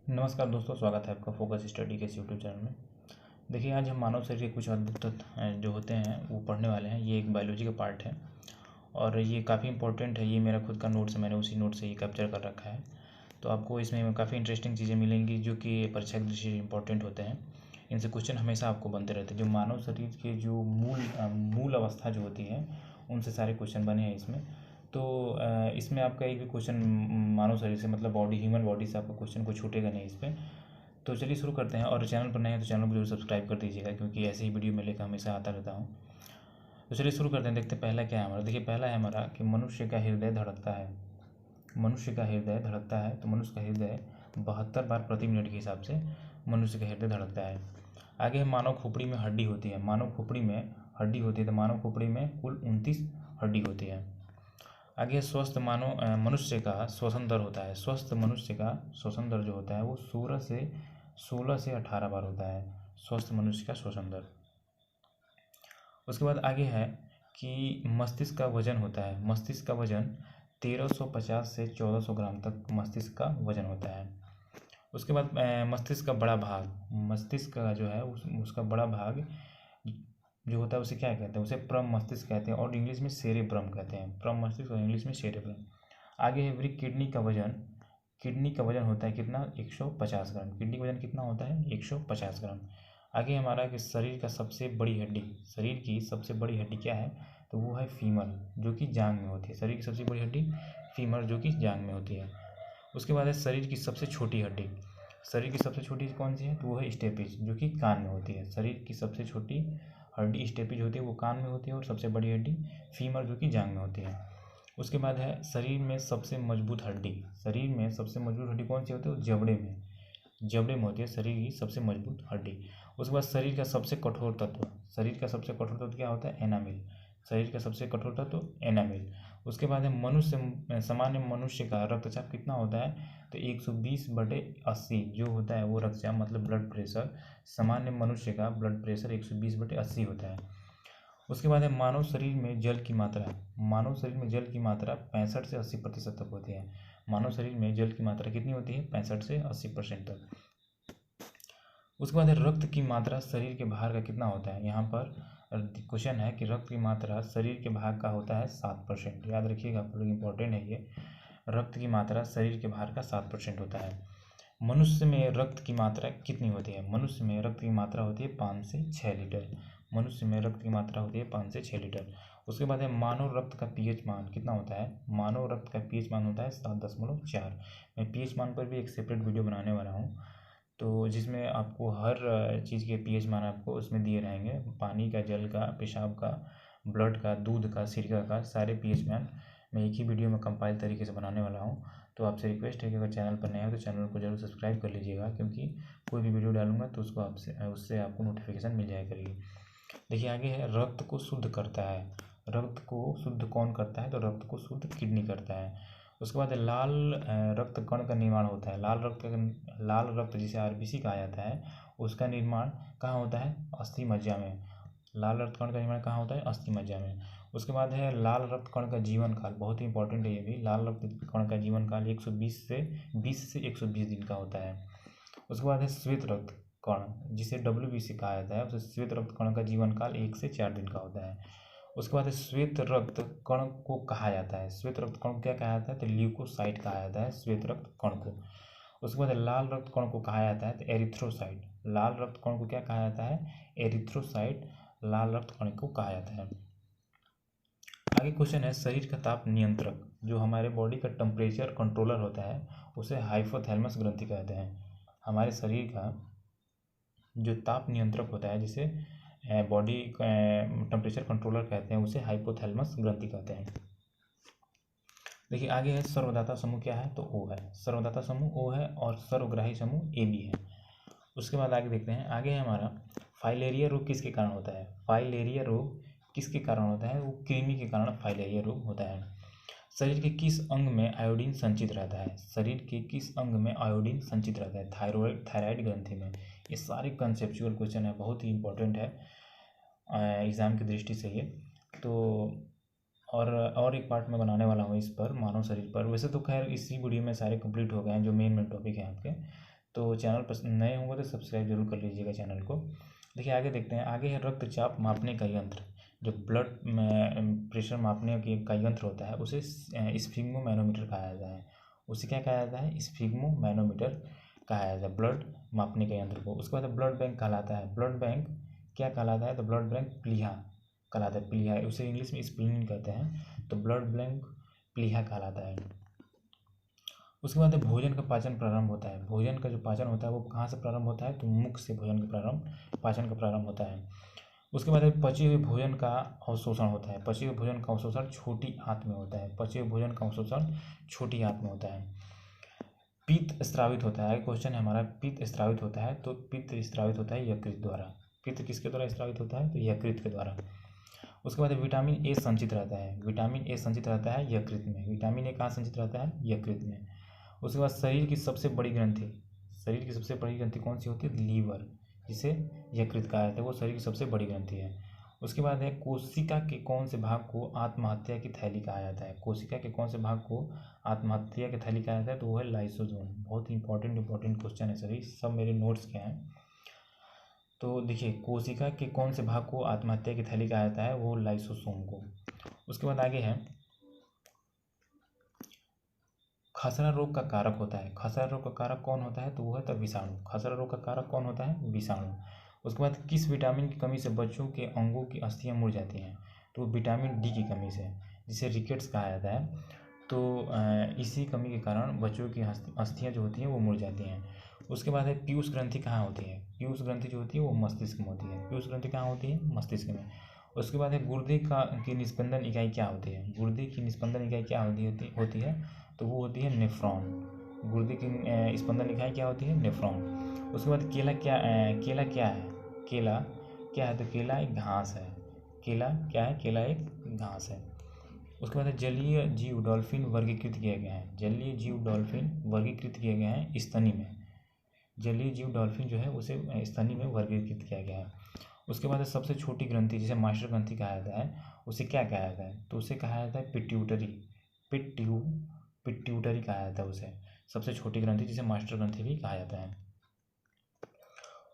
नमस्कार दोस्तों, स्वागत है आपका फोकस स्टडी के इस यूट्यूब चैनल में। देखिए, आज हम मानव शरीर के कुछ अद्भुत तथ्य जो होते हैं वो पढ़ने वाले हैं। ये एक बायोलॉजी का पार्ट है और ये काफ़ी इंपॉर्टेंट है। ये मेरा खुद का नोट्स है, मैंने उसी नोट से ये कैप्चर कर रखा है। तो आपको इसमें काफ़ी इंटरेस्टिंग चीज़ें मिलेंगी जो कि परीक्षा की दृष्टि से इंपॉर्टेंट होते हैं। इनसे क्वेश्चन हमेशा आपको बनते रहते हैं। जो मानव शरीर के जो मूल अवस्था जो होती है उनसे सारे क्वेश्चन बने हैं इसमें। तो इसमें आपका एक भी क्वेश्चन मानव शरीर से मतलब ह्यूमन बॉडी से आपका क्वेश्चन कोई छूटेगा नहीं इस पर। तो चलिए शुरू करते हैं। और चैनल पर नए हैं तो चैनल को जरूर सब्सक्राइब कर दीजिएगा, क्योंकि ऐसे ही वीडियो मैं लेकर हमेशा आता रहता हूँ। तो चलिए शुरू करते हैं। देखते हैं पहला क्या है हमारा। देखिए, पहला है हमारा कि मनुष्य का हृदय धड़कता है। मनुष्य का हृदय धड़कता है, तो मनुष्य का हृदय 72 बार प्रति मिनट के हिसाब से मनुष्य का हृदय धड़कता है। आगे है मानव खोपड़ी में हड्डी होती है। मानव खोपड़ी में हड्डी होती है, तो मानव खोपड़ी में कुल 29 हड्डी होती है। आगे स्वस्थ मनुष्य का श्वसन दर होता है। स्वस्थ मनुष्य का श्वसन दर जो होता है वो 16 से 18 बार होता है, स्वस्थ मनुष्य का श्वसन दर। उसके बाद आगे है कि मस्तिष्क का वजन होता है। मस्तिष्क का वजन 1350 से 1400 ग्राम तक मस्तिष्क का वजन होता है। उसके बाद मस्तिष्क का बड़ा भाग, मस्तिष्क का जो है उसका बड़ा भाग जो होता है उसे क्या कहते हैं, उसे प्रम मस्तिष्क कहते हैं और इंग्लिश में सेरेब्रम कहते हैं। प्रम मस्तिष्क और इंग्लिश में सेरेब्रम। आगे है किडनी का वजन। किडनी का वजन होता है कितना, 150 ग्राम। किडनी का वजन कितना होता है, 150 ग्राम। आगे हमारा कि शरीर का सबसे बड़ी हड्डी, शरीर की सबसे बड़ी हड्डी क्या है, तो वो है फीमर, जो कि जांघ में होती है। शरीर की सबसे बड़ी हड्डी फीमर, जो कि जांघ में होती है। उसके बाद है शरीर की सबसे छोटी हड्डी। शरीर की सबसे छोटी कौन सी है, तो वो है स्टेपिज, जो कि कान में होती है। शरीर की सबसे छोटी हड्डी स्टेपिज होती है, वो कान में होती है। और सबसे बड़ी हड्डी फीमर, जो कि जांघ में होती है। उसके बाद है शरीर में सबसे मजबूत हड्डी। शरीर में सबसे मजबूत हड्डी कौन सी होती है, वो जबड़े में होती है शरीर की सबसे मजबूत हड्डी। उसके बाद शरीर का सबसे कठोर तत्व। शरीर का सबसे कठोर तत्व क्या होता है, एनामिल। शरीर का सबसे कठोर तत्व एनामिल। उसके बाद है सामान्य मनुष्य का रक्तचाप कितना होता है, तो 120/80 जो होता है वो रक्तचाप मतलब ब्लड प्रेशर। सामान्य मनुष्य का ब्लड प्रेशर 120/80 होता है। उसके बाद है मानव शरीर में जल की मात्रा। मानव शरीर में जल की मात्रा 65 से 80% तक होती है। मानव शरीर में जल की मात्रा कितनी होती है, 65 से 80% तक। उसके बाद है रक्त की मात्रा शरीर के भार का कितना होता है। यहाँ पर क्वेश्चन है कि रक्त की मात्रा शरीर के भार का होता है 7%। याद रखिएगा, आप लोग इंपॉर्टेंट है ये। रक्त की मात्रा शरीर के भार का 7% होता है। मनुष्य में रक्त की मात्रा कितनी होती है, मनुष्य में रक्त की मात्रा होती है 5 से 6 लीटर। मनुष्य में रक्त की मात्रा होती है 5 से 6 लीटर। उसके बाद है मानव रक्त का पीएच मान कितना होता है। मानव रक्त का पीएच मान होता है 7.4। मैं पीएच मान पर भी एक सेपरेट वीडियो बनाने वाला हूँ, तो जिसमें आपको हर चीज़ के पीएच मान आपको उसमें दिए रहेंगे। पानी का, जल का, पेशाब का, ब्लड का, दूध का, सिरका का, सारे पीएच मान मैं एक ही वीडियो में कंपाइल तरीके से बनाने वाला हूँ। तो आपसे रिक्वेस्ट है कि अगर चैनल पर नया हो तो चैनल को जरूर सब्सक्राइब कर लीजिएगा, क्योंकि कोई भी वीडियो डालूंगा तो उससे आपको नोटिफिकेशन मिल जाया करेगी। देखिए आगे है रक्त को शुद्ध करता है। रक्त को शुद्ध कौन करता है, तो रक्त को शुद्ध किडनी करता है। उसके बाद लाल रक्त कण का निर्माण होता है। लाल रक्त जिसे आरबीसी कहा जाता है, उसका निर्माण कहाँ होता है, अस्थि मज्जा में। लाल रक्त कण का निर्माण कहाँ होता है, अस्थि मज्जा में। उसके बाद है लाल रक्त कण का जीवन काल, बहुत ही इंपॉर्टेंट है ये भी। लाल रक्त कण का जीवन काल 120 से 120 दिन का होता है। उसके बाद है श्वेत रक्त कण, जिसे WBC कहा जाता है, उसे श्वेत रक्त कण का जीवन काल 1 से 4 दिन का होता है। उसके बाद है श्वेत रक्त कण को कहा जाता है, श्वेत रक्त कण को क्या कहा जाता है, तो ल्यूकोसाइट कहा जाता है श्वेत रक्त कण को। उसके बाद लाल रक्त कण को कहा जाता है तो एरिथ्रोसाइट। लाल रक्त कण को क्या कहा जाता है, एरिथ्रोसाइट लाल रक्त कण को कहा जाता है। आगे क्वेश्चन है शरीर का ताप नियंत्रक, जो हमारे बॉडी का टेम्परेचर कंट्रोलर होता है उसे हाइपोथैलेमस ग्रंथि कहते हैं। हमारे शरीर का जो ताप नियंत्रक होता है, जिसे बॉडी टेम्परेचर कंट्रोलर कहते हैं, उसे हाइपोथैलेमस ग्रंथि कहते हैं। देखिए आगे है सर्वदाता समूह क्या है, तो ओ है। सर्वदाता समूह ओ है और सर्वग्राही समूह ए बी है। उसके बाद आगे देखते हैं। आगे है हमारा फाइलेरिया रोग किसके कारण होता है। फाइलेरिया रोग किसके कारण होता है, वो कृमि के कारण फाइलेरिया रोग होता है। शरीर के किस अंग में आयोडीन संचित रहता है। शरीर के किस अंग में आयोडीन संचित रहता है, थायराइड ग्रंथि में। ये सारे कंसेप्चुअल क्वेश्चन है, बहुत ही इंपॉर्टेंट है एग्ज़ाम की दृष्टि से ये। तो और एक पार्ट में बनाने वाला हूँ इस पर, मानव शरीर पर। वैसे तो खैर इसी वीडियो में सारे कंप्लीट हो गए हैं जो मेन टॉपिक है आपके। तो चैनल पर नए होंगे तो सब्सक्राइब जरूर कर लीजिएगा चैनल को। देखिए आगे देखते हैं। आगे है रक्तचाप मापने का यंत्र। जो ब्लड में प्रेशर मापने का यंत्र होता है उसे स्फिग्मोमैनोमीटर कहा जाता है। उसे क्या कहा जाता है? स्फिग्मोमैनोमीटर कहा जाता है ब्लड मापने के यंत्र को। उसके बाद ब्लड बैंक कहलाता है। ब्लड बैंक क्या कहलाता है? तो ब्लड बैंक प्लीहा कहलाता है। प्लीहा, उसे इंग्लिश में स्प्लीन कहते हैं, तो ब्लड बैंक प्लीहा कहलाता है। उसके बाद भोजन का पाचन प्रारंभ होता है। भोजन का जो पाचन होता है वो कहाँ से प्रारंभ होता है? तो मुख से भोजन का पाचन का प्रारंभ होता है। उसके बाद पचे हुए भोजन का अवशोषण होता है। पचे हुए भोजन का अवशोषण छोटी आंत में होता है। पचे हुए भोजन का अवशोषण छोटी आंत में होता है। पित्त स्रावित होता है। क्वेश्चन है हमारा, पित्त स्रावित होता है, तो पित्त स्रावित होता है यकृत द्वारा। पित्त किसके द्वारा स्रावित होता है? तो यकृत के द्वारा। उसके बाद विटामिन ए संचित रहता है। विटामिन ए संचित रहता है यकृत में। विटामिन ए कहाँ संचित रहता है? यकृत में। उसके बाद शरीर की सबसे बड़ी ग्रंथि कौन सी होती है? लीवर, जिसे यकृत कहा जाता है, वो शरीर की सबसे बड़ी ग्रंथि है। उसके बाद है कोशिका के कौन से भाग को आत्महत्या की थैली कहा जाता है? कोशिका के कौन से भाग को आत्महत्या की थैली कहा जाता है? तो वो है लाइसोसोम। बहुत ही इंपॉर्टेंट क्वेश्चन है सभी, सब मेरे नोट्स के हैं। तो देखिए कोशिका के कौन से भाग को आत्महत्या की थैली कहा जाता है? वो लाइसोसोम को। उसके बाद आगे है खसरा रोग का कारक होता है। खसरा रोग का कारक कौन होता है? तो वो है विषाणु। खसरा रोग का कारक कौन होता है? विषाणु। उसके बाद किस विटामिन की कमी से बच्चों के अंगों की अस्थियां मुड़ जाती हैं? तो विटामिन डी की कमी से, जिसे रिकेट्स कहा जाता है। तो इसी कमी के कारण बच्चों की अस्थियां जो होती हैं वो मुड़ जाती हैं। उसके बाद है पीयूष ग्रंथि कहाँ होती है? पीयूष ग्रंथि जो होती है वो मस्तिष्क में होती है। पीयूष ग्रंथि कहाँ होती है? मस्तिष्क में। उसके बाद है गुर्दे की निस्पंदन इकाई क्या होती है? गुर्दे की निस्पंदन इकाई क्या होती है? तो वो होती है नेफ्रॉन। गुर्दे की स्पंदन इकाई क्या होती है? नेफ्रॉन। उसके बाद केला क्या है? केला क्या है? तो केला एक घास है। केला क्या है? केला एक घास है। उसके बाद जलीय जीव डॉल्फिन वर्गीकृत किए गए हैं। जलीय जीव डॉल्फिन वर्गीकृत किए गए हैं स्तनी में। जलीय जीव डॉल्फिन जो है उसे स्तनी में वर्गीकृत किया गया है। उसके बाद सबसे छोटी ग्रंथि जिसे मास्टर ग्रंथि कहा जाता है, उसे क्या कहा जाता है? तो उसे कहा जाता है पिट्यूटरी। पिट्यूटरी कहा जाता है उसे, सबसे छोटी ग्रंथि जिसे मास्टर ग्रंथि भी कहा जाता है।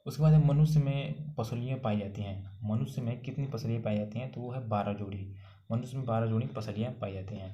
उसके बाद मनुष्य में पसलियाँ पाई जाती हैं। मनुष्य में कितनी पसलियाँ पाई जाती हैं? तो वो है 12 जोड़ी। मनुष्य में 12 जोड़ी पसलियाँ पाई जाती हैं।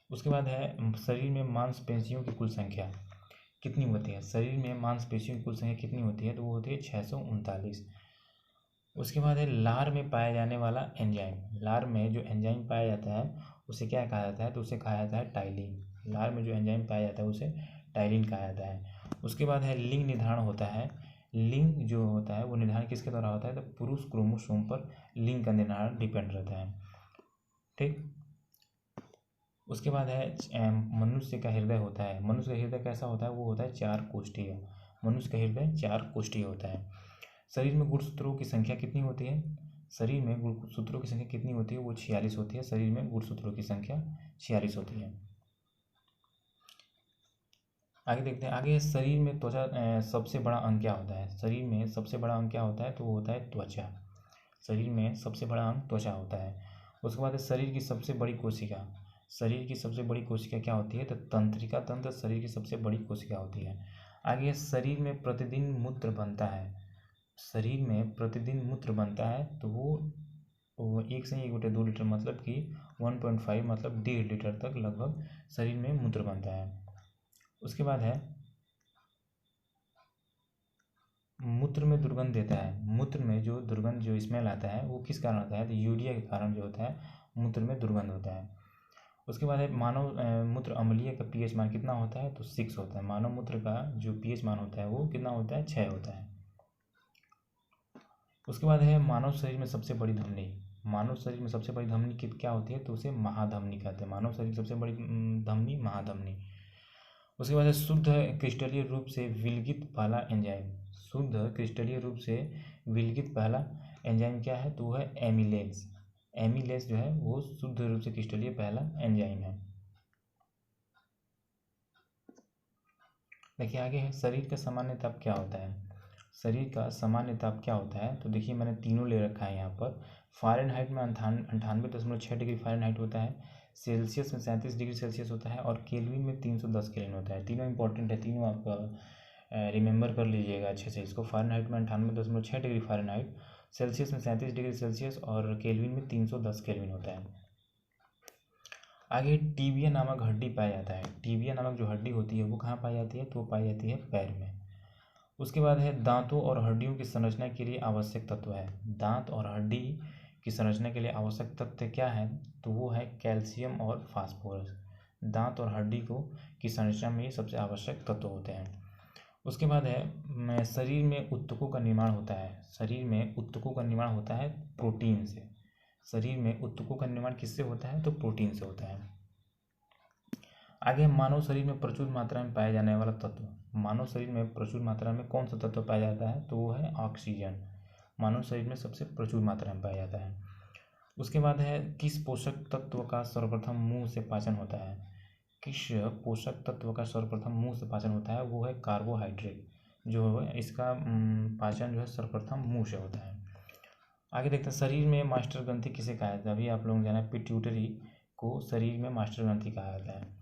उसके बाद है शरीर में मांसपेशियों की कुल संख्या कितनी होती है? शरीर में मांसपेशियों की कुल संख्या कितनी होती है? तो वो होती है 639। उसके बाद है लार में पाया जाने वाला एंजाइम। लार में जो एंजाइम पाया जाता है उसे क्या कहा जाता है? तो उसे कहा जाता है टाइलिन। लार में जो एंजाइम पाया जाता है उसे टाइलिन कहा जाता है। उसके बाद है लिंग निर्धारण होता है। लिंग जो होता है वो निर्धारण किसके द्वारा होता है? तो पुरुष क्रोमोसोम पर लिंग का निर्धारण डिपेंड रहता है। ठीक। उसके बाद है मनुष्य का हृदय होता है। मनुष्य का हृदय कैसा होता है? वो होता है 4 कोष्ठीय। मनुष्य का हृदय 4 कोष्ठीय होता है। शरीर में गुणसूत्रों की संख्या कितनी होती है? शरीर में गुणसूत्रों की संख्या कितनी होती है? वो 46 होती है। शरीर में गुणसूत्रों की संख्या 46 होती है। आगे देखते हैं। आगे शरीर में त्वचा सबसे बड़ा अंग क्या होता है? शरीर में सबसे बड़ा अंग क्या होता है? तो वो होता है त्वचा। शरीर में सबसे बड़ा अंग त्वचा होता है। उसके बाद शरीर की सबसे बड़ी कोशिका। शरीर की सबसे बड़ी कोशिका क्या होती है? तो तंत्रिका तंत्र शरीर की सबसे बड़ी कोशिका होती है। आगे शरीर में प्रतिदिन मूत्र बनता है। शरीर में प्रतिदिन मूत्र बनता है तो वो 1 से 1/2 लीटर मतलब कि 1.5 मतलब 1.5 लीटर तक लगभग शरीर में मूत्र बनता है। उसके बाद है मूत्र में दुर्गंध देता है। मूत्र में जो दुर्गंध जो स्मेल आता है वो किस कारण आता है? तो यूरिया के कारण जो होता है मूत्र में दुर्गंध होता है। उसके बाद है मानव मूत्र अम्लीय का पीएच मान कितना होता है? तो 6 होता है। मानव मूत्र का जो पीएच मान होता है वो कितना होता है? 6 होता है। उसके बाद है मानव शरीर में सबसे बड़ी धमनी। मानव शरीर में सबसे बड़ी धमनी क्या होती है? तो उसे महाधमनी कहते हैं। मानव शरीर की सबसे बड़ी धमनी महाधमनी। उसके बाद है शुद्ध क्रिस्टलीय रूप से विलगित पहला एंजाइम। शुद्ध क्रिस्टलीय रूप से विलगित पहला एंजाइम क्या है? तो वो है एमिलेज। एमिलेज जो है वो शुद्ध रूप से क्रिस्टलीय पहला एंजाइम है। देखिए आगे है शरीर का सामान्य ताप क्या होता है? शरीर का सामान्य ताप क्या होता है? तो देखिए मैंने तीनों ले रखा है यहाँ पर। फ़ारेनहाइट में 98.6 डिग्री फ़ारेनहाइट होता है। सेल्सियस में 37 डिग्री सेल्सियस होता है और केल्विन में 310 केल्विन होता है। तीनों इंपॉर्टेंट है, तीनों आप रिमेंबर कर लीजिएगा अच्छे से इसको। फ़ारेनहाइट में 98.6 डिग्री फ़ारेनहाइट, सेल्सियस में 37 डिग्री सेल्सियस और केल्विन में 310 केल्विन होता है। आगे टीबिया नामक हड्डी पाया जाता है। टीबिया नामक जो हड्डी होती है वो कहाँ पाई जाती है? तो वो पाई जाती है पैर में। उसके बाद है दांतों और हड्डियों की संरचना के लिए आवश्यक तत्व है। दांत और हड्डी की संरचना के लिए आवश्यक तत्व क्या है? तो वो है कैल्शियम और फास्फोरस। दांत और हड्डी को की संरचना में ये सबसे आवश्यक तत्व होते हैं। उसके बाद है शरीर में ऊतकों का निर्माण होता है। शरीर में ऊतकों का निर्माण होता है प्रोटीन से। शरीर में ऊतकों का निर्माण किससे होता है? तो प्रोटीन से होता है। आगे मानव शरीर में प्रचुर मात्रा में पाया जाने वाला तत्व। मानव शरीर में प्रचुर मात्रा में कौन सा तत्व पाया जाता है? तो वो है ऑक्सीजन। मानव शरीर में सबसे प्रचुर मात्रा में पाया जाता है। उसके बाद है किस पोषक तत्व का सर्वप्रथम मुंह से पाचन होता है? किस पोषक तत्व का सर्वप्रथम मुंह से पाचन होता है? वो है कार्बोहाइड्रेट। जो है इसका पाचन जो है सर्वप्रथम मुंह से होता है। आगे देखते हैं शरीर में मास्टर ग्रंथि किसे कहा जाता है? अभी आप लोगों ने जाना पिट्यूटरी को शरीर में मास्टर ग्रंथि कहा जाता है।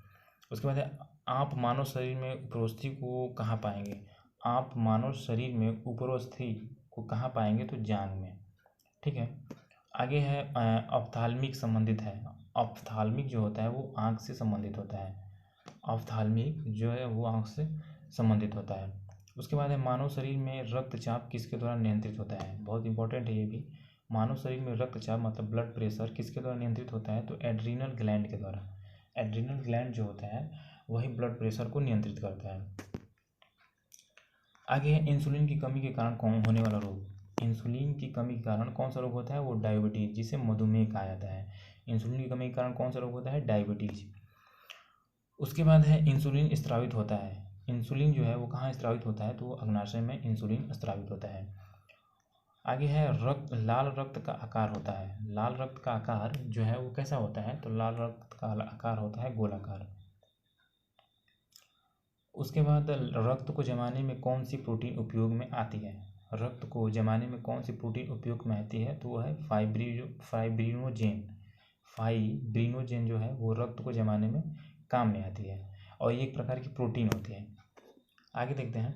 उसके बाद है आप मानव शरीर में उपरोस्थि को कहाँ पाएंगे? आप मानव शरीर में उपरोस्थि को कहाँ पाएंगे? तो जांघ में। ठीक है। आगे है ऑप्थाल्मिक संबंधित है। ऑप्थाल्मिक जो होता है वो आँख से संबंधित होता है। ऑप्थाल्मिक जो है वो आँख से संबंधित होता है। उसके बाद है मानव शरीर में रक्तचाप किसके द्वारा नियंत्रित होता है? बहुत इंपॉर्टेंट है ये भी। मानव शरीर में रक्तचाप मतलब ब्लड प्रेशर किसके द्वारा नियंत्रित होता है? तो एड्रीनल ग्लैंड के द्वारा। एड्रीनल ग्लैंड जो होता है वही ब्लड प्रेशर को नियंत्रित करता है। आगे है इंसुलिन की कमी के कारण कौन होने वाला रोग। इंसुलिन की कमी के कारण कौन सा रोग होता है? वो डायबिटीज, जिसे मधुमेह कहा जाता है। इंसुलिन की कमी के कारण कौन सा रोग होता है? डायबिटीज। उसके बाद है इंसुलिन स्रावित होता है। इंसुलिन जो है वो कहाँ स्रावित होता है? तो वो अग्नाशय में इंसुलिन स्रावित होता है। आगे है लाल रक्त का आकार होता है। लाल रक्त का आकार जो है वो कैसा होता है? तो लाल रक्त का आकार होता है गोलाकार। उसके बाद रक्त को जमाने में कौन सी प्रोटीन उपयोग में आती है? रक्त को जमाने में कौन सी प्रोटीन उपयोग में आती है? तो वो है फाइब्रिनोजेन। फाइब्रिनोजेन जो है वो रक्त को जमाने में काम में आती है और ये एक प्रकार की प्रोटीन होती है। आगे देखते हैं।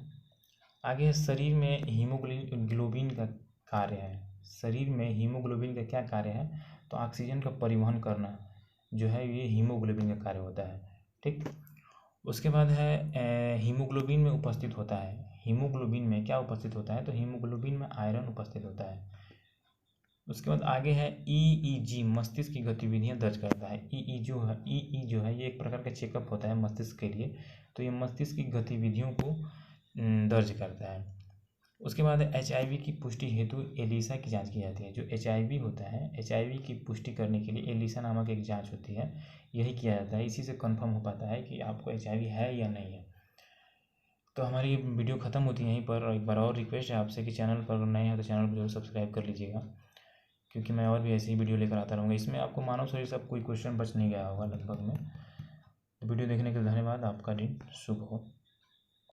आगे शरीर में हीमोग्लोबिन का कार्य है। शरीर में हीमोग्लोबिन का क्या कार्य है? तो ऑक्सीजन का परिवहन करना जो है ये हीमोग्लोबिन का कार्य होता है। ठीक। उसके बाद है हीमोग्लोबिन में उपस्थित होता है। हीमोग्लोबिन में क्या उपस्थित होता है? तो हीमोग्लोबिन में आयरन उपस्थित होता है। उसके बाद आगे है ईईजी मस्तिष्क की गतिविधियां दर्ज करता है। ईई जो है ये एक प्रकार का चेकअप होता है मस्तिष्क के लिए। तो ये मस्तिष्क की गतिविधियों को दर्ज करता है। उसके बाद HIV की पुष्टि हेतु एलिसा की जांच की जाती है। जो HIV होता है, HIV की पुष्टि करने के लिए एलिसा नामक एक जांच होती है, यही किया जाता है। इसी से कंफर्म हो पाता है कि आपको HIV है या नहीं है। तो हमारी वीडियो ख़त्म होती है यहीं पर। और एक बार और रिक्वेस्ट है आपसे कि चैनल पर नए हैं तो चैनल को जरूर सब्सक्राइब कर लीजिएगा, क्योंकि मैं और भी ऐसी ही वीडियो लेकर आता रहूँगा। इसमें आपको मानव शरीर से कोई क्वेश्चन बच नहीं गया होगा लगभग में। तो वीडियो देखने के लिए धन्यवाद। आपका दिन शुभ हो।